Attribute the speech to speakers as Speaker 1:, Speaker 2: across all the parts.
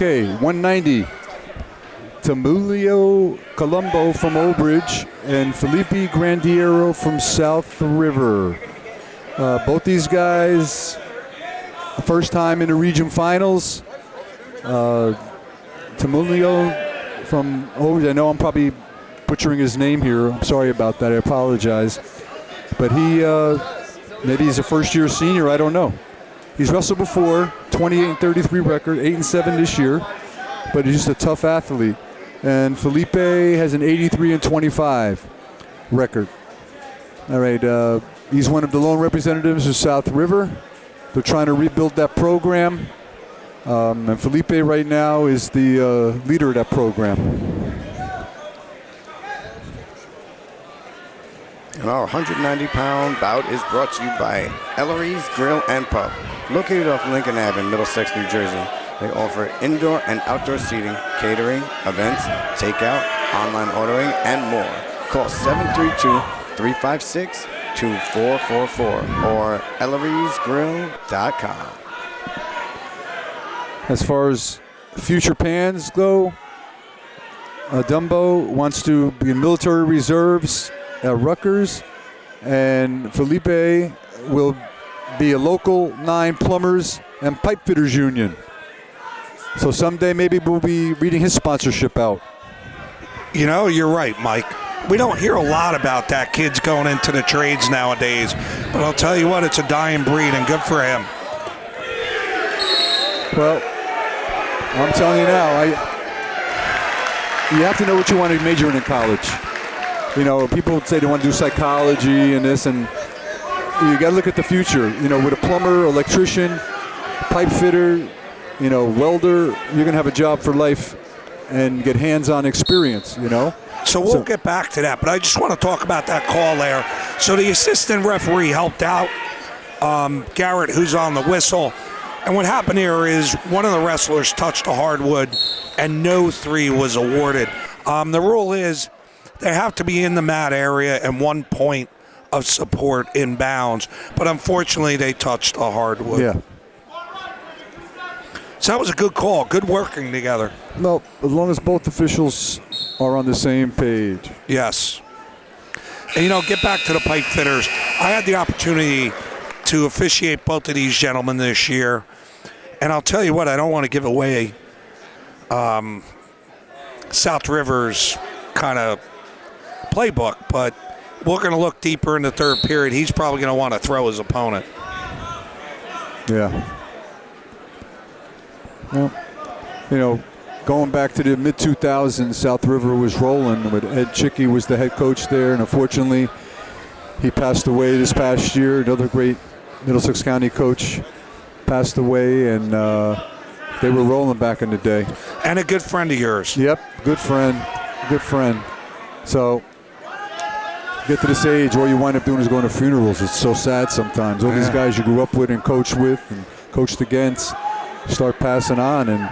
Speaker 1: Okay, 190. Temiloluwa Colombo from Old Bridge and Filipe Granadeiro from South River. Both these guys, first time in the region finals. Temiloluwa from Old Bridge, I know I'm probably butchering his name here. I'm sorry about that. I apologize. But maybe he's a first-year senior. I don't know. He's wrestled before, 28-33 record, 8-7 this year. But he's just a tough athlete. And Filipe has an 83-25 record. All right, he's one of the lone representatives of South River. They're trying to rebuild that program. And Filipe right now is the leader of that program.
Speaker 2: And our 190-pound bout is brought to you by Ellery's Grill and Pub, located off Lincoln Ave in Middlesex, New Jersey. They offer indoor and outdoor seating, catering, events, takeout, online ordering, and more. Call 732-356-2444 or Ellery'sGrill.com.
Speaker 1: As far as future plans go, Odumbo wants to be in military reserves at Rutgers, and Filipe will be a local 9 plumbers and pipe fitters union. So someday maybe we'll be reading his sponsorship out.
Speaker 3: You know, you're right, Mike. We don't hear a lot about that kids going into the trades nowadays. But I'll tell you what, it's a dying breed, and good for him.
Speaker 1: Well, I'm telling you now, you have to know what you want to major in college. You know, people say they want to do psychology and this, and you got to look at the future. You know, with a plumber, electrician, pipe fitter, you know, welder, you're going to have a job for life and get hands-on experience, you know.
Speaker 3: So we'll get back to that, but I just want to talk about that call there. So the assistant referee helped out Garrett, who's on the whistle. And what happened here is one of the wrestlers touched a hardwood and no 3 was awarded. The rule is they have to be in the mat area and 1 point of support in bounds. But unfortunately, they touched a hardwood.
Speaker 1: Yeah.
Speaker 3: So that was a good call, good working together.
Speaker 1: Well, as long as both officials are on the same page.
Speaker 3: Yes. And, you know, get back to the pipe fitters. I had the opportunity to officiate both of these gentlemen this year. And I'll tell you what, I don't want to give away South River's kind of playbook, but we're going to look deeper in the third period. He's probably going to want to throw his opponent.
Speaker 1: Yeah. Well, you know, going back to the mid-2000s, South River was rolling. But Ed Chicky was the head coach there, and unfortunately, he passed away this past year. Another great Middlesex County coach passed away, and they were rolling back in the day.
Speaker 3: And a good friend of yours.
Speaker 1: Yep, good friend, good friend. So, get to this age, all you wind up doing is going to funerals. It's so sad sometimes. All these guys you grew up with and coached against start passing on, and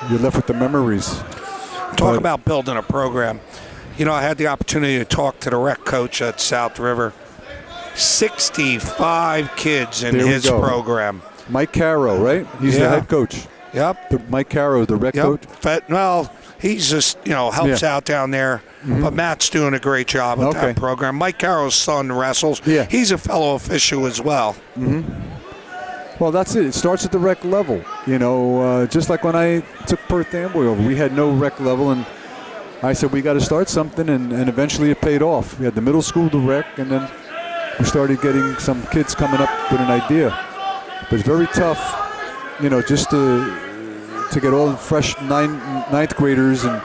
Speaker 1: you're left with the memories.
Speaker 3: Talk about building a program. You know, I had the opportunity to talk to the rec coach at South River. 65 kids in his program.
Speaker 1: Mike Caro, right? He's the head coach.
Speaker 3: Yep.
Speaker 1: Mike Caro, the rec coach.
Speaker 3: Well, he's just, you know, helps out down there. Mm-hmm. But Matt's doing a great job with that program. Mike Caro's son wrestles. Yeah. He's a fellow official as well.
Speaker 1: Mm-hmm. Well, that's it. It starts at the rec level. You know, just like when I took Perth Amboy over, we had no rec level, and I said we got to start something, and eventually it paid off. We had the middle school, the rec, and then we started getting some kids coming up with an idea. But it's very tough, you know, just to get all the fresh ninth graders and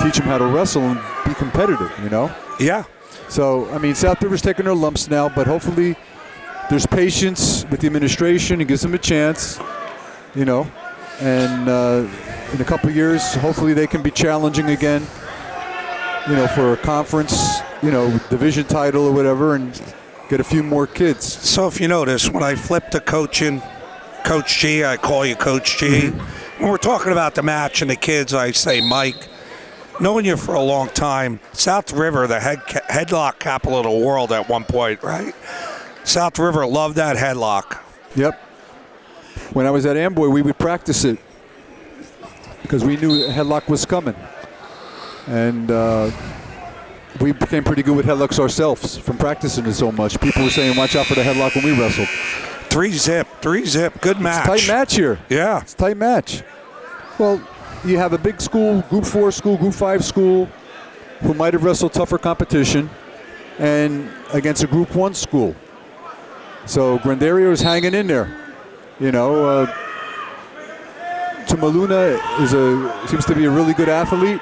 Speaker 1: teach them how to wrestle and be competitive, you know?
Speaker 3: Yeah.
Speaker 1: So, I mean, South River's taking their lumps now, but hopefully there's patience with the administration and gives them a chance, you know, and in a couple of years, hopefully they can be challenging again, you know, for a conference, you know, division title or whatever, and get a few more kids.
Speaker 3: So if you notice, when I flip to coaching, Coach G, I call you Coach G. Mm-hmm. When we're talking about the match and the kids, I say, Mike, knowing you for a long time, South River, the headlock capital of the world at one point, right? South River loved that headlock.
Speaker 1: Yep. When I was at Amboy, we would practice it. because we knew a headlock was coming. And we became pretty good with headlocks ourselves from practicing it so much. People were saying, watch out for the headlock when we wrestled.
Speaker 3: 3-zip, good match.
Speaker 1: It's a tight match here.
Speaker 3: Yeah.
Speaker 1: It's a tight match. Well, you have a big school, Group 4 school, Group 5 school, who might have wrestled tougher competition, and against a Group 1 school. So Granadeiro is hanging in there. You know, Temiloluwa seems to be a really good athlete.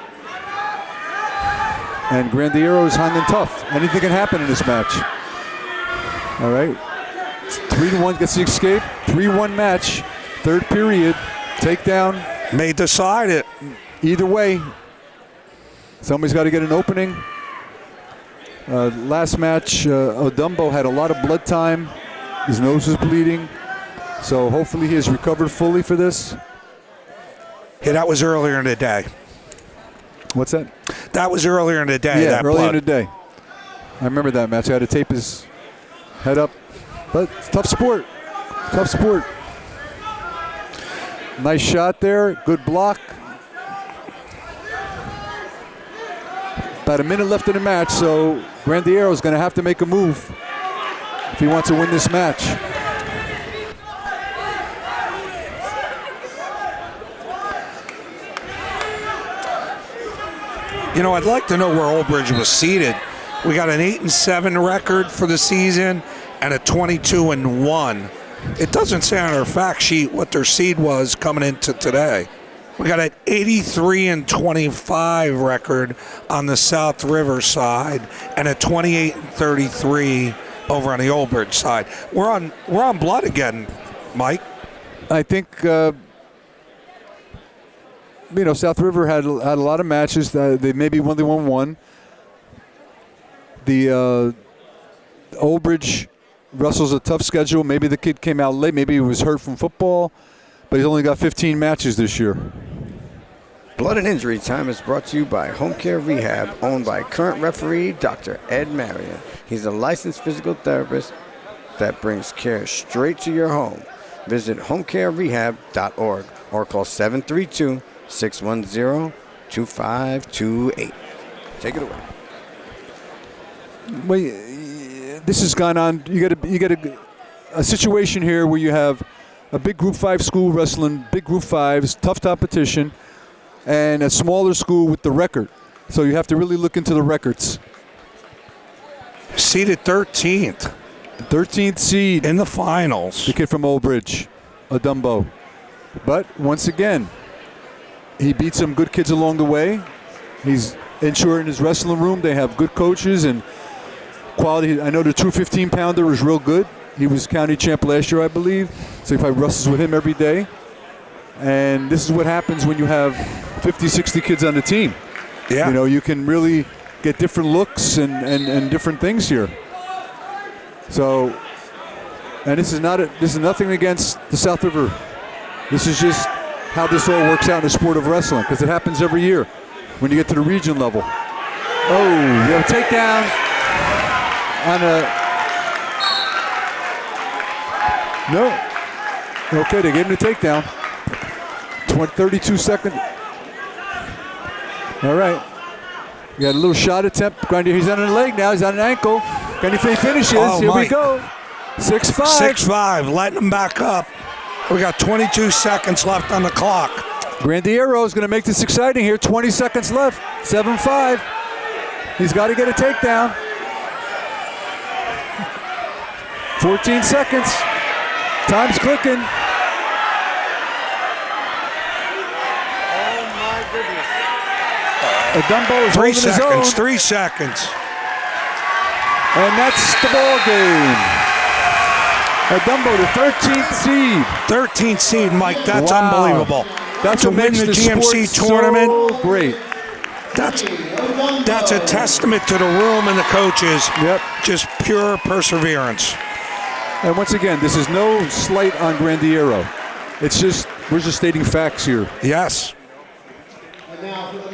Speaker 1: And Granadeiro is hanging tough. Anything can happen in this match. All right. 3-1 gets the escape. 3-1 match. Third period. Takedown.
Speaker 3: May decide it.
Speaker 1: Either way, somebody's got to get an opening. Last match, Odumbo had a lot of blood time. His nose was bleeding. So hopefully he has recovered fully for this.
Speaker 3: Yeah, that was earlier in the day.
Speaker 1: What's that?
Speaker 3: That was earlier in the day.
Speaker 1: Yeah,
Speaker 3: that
Speaker 1: earlier
Speaker 3: blood.
Speaker 1: in the day. I remember that match. I had to tape his head up. But it's tough sport. Tough sport. Nice shot there. Good block. About a minute left in the match, so Granadeiro is going to have to make a move if he wants to win this match.
Speaker 3: You know, I'd like to know where Old Bridge was seated. We got an 8-7 record for the season and a 22-1. It doesn't say on our fact sheet what their seed was coming into today. We got an 83-25 record on the South River side and a 28-33 over on the Old Bridge side. We're on blood again, Mike.
Speaker 1: I think South River had a lot of matches. They maybe only won one. The Old Bridge wrestles a tough schedule. Maybe the kid came out late. Maybe he was hurt from football, but he's only got 15 matches this year.
Speaker 2: Blood and Injury Time is brought to you by Home Care Rehab, owned by current referee Dr. Ed Marion. He's a licensed physical therapist that brings care straight to your home. Visit homecarerehab.org or call 732-610-2528. Take it away.
Speaker 1: Well, this has gone on. You get a situation here where you have a big Group 5 school wrestling big Group 5s, tough competition, and a smaller school with the record. So you have to really look into the records.
Speaker 3: Seeded 13th.
Speaker 1: 13th seed
Speaker 3: in the finals.
Speaker 1: The kid from Old Bridge, Odumbo. But once again, he beat some good kids along the way. He's insured in his wrestling room. They have good coaches and quality. I know the 215-pounder is real good. He was county champ last year, I believe. So he probably wrestles with him every day. And this is what happens when you have 50, 60 kids on the team.
Speaker 3: Yeah.
Speaker 1: You know, you can really get different looks and different things here. So, and this is nothing against the South River. This is just how this all works out in the sport of wrestling, because it happens every year when you get to the region level. Oh, you have a takedown on a... No. Okay, they gave him the takedown. 32 seconds. All right. You got a little shot attempt. He's on a leg now. He's on an ankle. Can he finishes?
Speaker 3: Oh,
Speaker 1: here
Speaker 3: Mike.
Speaker 1: we go. 6-5.
Speaker 3: 6-5, letting him back up. We got 22 seconds left on the clock.
Speaker 1: Granadeiro is going to make this exciting here. 20 seconds left. 7-5. He's got to get a takedown. 14 seconds. Time's clicking. Odumbo is holding his own.
Speaker 3: 3 seconds.
Speaker 1: And that's the ball game. Odumbo, the 13th seed.
Speaker 3: 13th seed, Mike. That's
Speaker 1: Wow.
Speaker 3: unbelievable.
Speaker 1: That's
Speaker 3: to
Speaker 1: what
Speaker 3: win
Speaker 1: makes
Speaker 3: the
Speaker 1: the
Speaker 3: GMC
Speaker 1: sport
Speaker 3: tournament.
Speaker 1: so great.
Speaker 3: That's a testament to the room and the coaches.
Speaker 1: Yep.
Speaker 3: Just pure perseverance.
Speaker 1: And once again, this is no slight on Granadeiro. It's just, we're just stating facts here.
Speaker 3: Yes.
Speaker 4: And now for the